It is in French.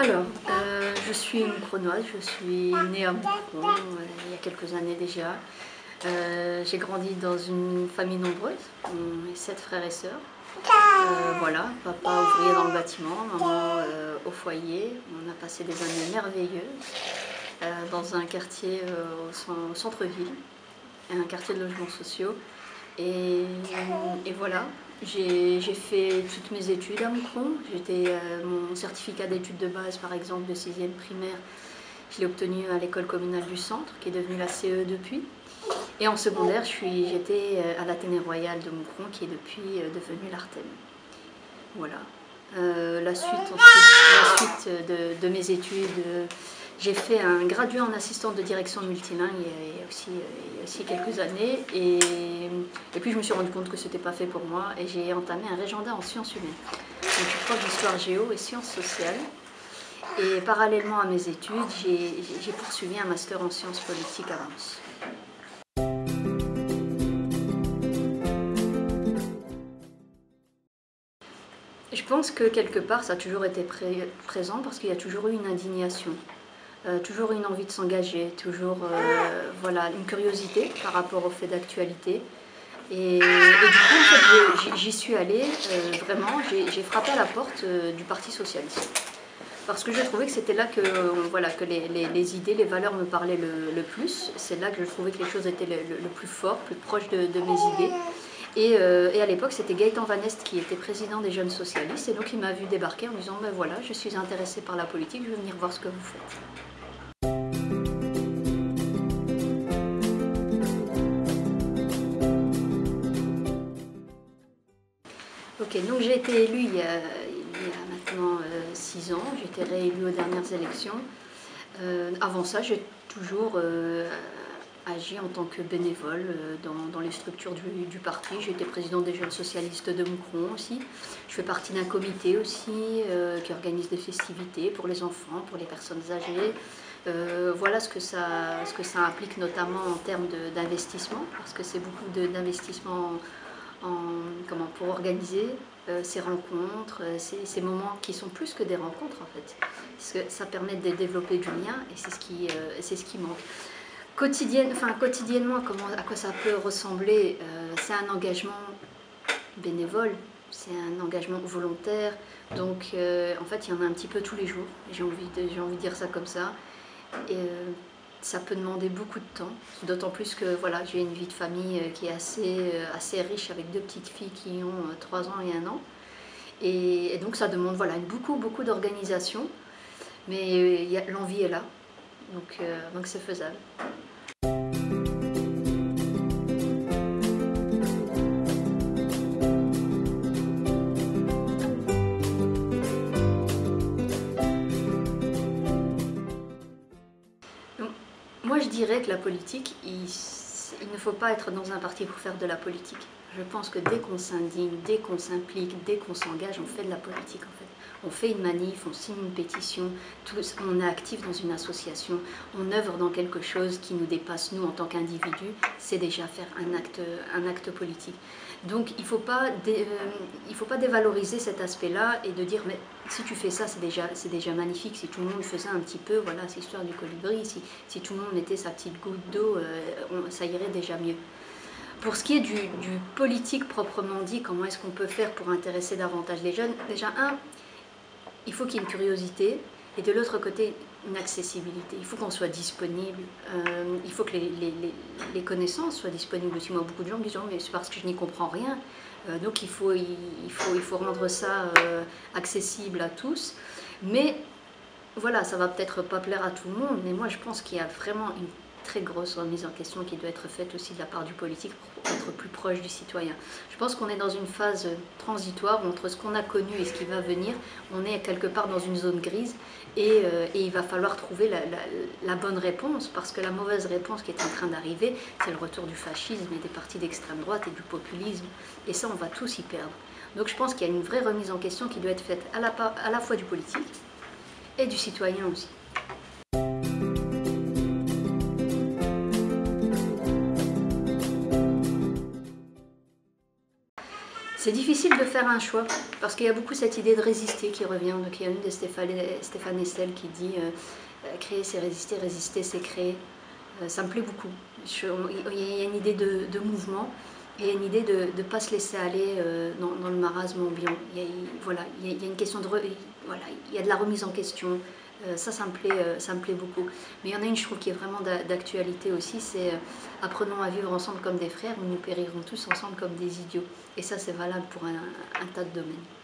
Alors, je suis moucronoise, je suis née à Moucron il y a quelques années déjà. J'ai grandi dans une famille nombreuse, on est 7 frères et sœurs. Voilà, papa ouvrier dans le bâtiment, maman au foyer. On a passé des années merveilleuses dans un quartier au centre-ville, un quartier de logements sociaux. Et voilà, j'ai fait toutes mes études à Moucron. Mon certificat d'études de base, par exemple, de 6e primaire, je l'ai obtenu à l'école communale du centre, qui est devenue la CE depuis. Et en secondaire, j'étais à l'Athénée Royal de Moucron, qui est depuis devenu l'Artem. Voilà. La suite de mes études, j'ai fait un gradué en assistante de direction multilingue il y a aussi quelques années. Et puis je me suis rendu compte que ce n'était pas fait pour moi et j'ai entamé un régendat en sciences humaines. Donc je suis prof d'histoire géo et sciences sociales. Et parallèlement à mes études, j'ai poursuivi un master en sciences politiques à Reims. Je pense que quelque part ça a toujours été présent parce qu'il y a toujours eu une indignation, toujours une envie de s'engager, toujours voilà, une curiosité par rapport aux faits d'actualité. Et du coup, en fait, j'y suis allée, vraiment, j'ai frappé à la porte du Parti Socialiste. Parce que je trouvais que c'était là que, voilà, que les idées, les valeurs me parlaient le plus. C'est là que je trouvais que les choses étaient le plus fort, plus proche de mes idées. Et à l'époque, c'était Gaëtan Van Est qui était président des Jeunes Socialistes. Et donc, il m'a vu débarquer en me disant, ben voilà, je suis intéressé par la politique, je veux venir voir ce que vous faites. Ok, donc j'ai été élue il y a maintenant 6 ans, j'ai été réélue aux dernières élections. Avant ça, j'ai toujours agi en tant que bénévole dans les structures du parti. J'ai été présidente des Jeunes Socialistes de Moucron aussi. Je fais partie d'un comité aussi qui organise des festivités pour les enfants, pour les personnes âgées. Voilà ce que ça implique notamment en termes d'investissement, parce que c'est beaucoup d'investissement pour organiser ces rencontres, ces moments qui sont plus que des rencontres en fait. Parce que ça permet de développer du lien et c'est ce qui manque. Quotidiennement, à quoi ça peut ressembler, c'est un engagement bénévole, c'est un engagement volontaire. Donc en fait, il y en a un petit peu tous les jours. J'ai envie de dire ça comme ça. Et, ça peut demander beaucoup de temps, d'autant plus que voilà, j'ai une vie de famille qui est assez riche avec 2 petites filles qui ont 3 ans et 1 an. Et donc ça demande voilà, beaucoup d'organisation, mais l'envie est là, donc c'est faisable. Moi, je dirais que la politique, il ne faut pas être dans un parti pour faire de la politique. Je pense que dès qu'on s'indigne, dès qu'on s'implique, dès qu'on s'engage, on fait de la politique en fait. On fait une manif, on signe une pétition, on est actif dans une association, on œuvre dans quelque chose qui nous dépasse nous en tant qu'individus, c'est déjà faire un acte politique. Donc il ne faut pas dévaloriser cet aspect-là et de dire mais si tu fais ça c'est déjà magnifique, si tout le monde faisait un petit peu, voilà, c'est l'histoire du colibri, si tout le monde mettait sa petite goutte d'eau, ça irait déjà mieux. Pour ce qui est du politique proprement dit, comment est-ce qu'on peut faire pour intéresser davantage les jeunes? Déjà, il faut qu'il y ait une curiosité et de l'autre côté, une accessibilité. Il faut qu'on soit disponible, il faut que les connaissances soient disponibles aussi. Moi, beaucoup de gens me disent oh, mais c'est parce que je n'y comprends rien. Donc il faut rendre ça accessible à tous. Mais voilà, ça va peut-être pas plaire à tout le monde, mais moi je pense qu'il y a vraiment une très grosse remise en question qui doit être faite aussi de la part du politique pour être plus proche du citoyen. Je pense qu'on est dans une phase transitoire entre ce qu'on a connu et ce qui va venir. On est quelque part dans une zone grise et il va falloir trouver la bonne réponse parce que la mauvaise réponse qui est en train d'arriver, c'est le retour du fascisme et des partis d'extrême droite et du populisme. Et ça, on va tous y perdre. Donc je pense qu'il y a une vraie remise en question qui doit être faite à la fois du politique et du citoyen aussi. C'est difficile de faire un choix, parce qu'il y a beaucoup cette idée de résister qui revient. Donc il y a une de Stéphane Hessel qui dit créer c'est résister, résister c'est créer. Ça me plaît beaucoup. Il y a une idée de mouvement et une idée de ne pas se laisser aller dans le marasme ambiant. Voilà, il y a une question de... Voilà, il y a de la remise en question. Ça me plaît beaucoup. Mais il y en a une, je trouve, qui est vraiment d'actualité aussi, c'est apprenons à vivre ensemble comme des frères ou nous périrons tous ensemble comme des idiots. Et ça, c'est valable pour un tas de domaines.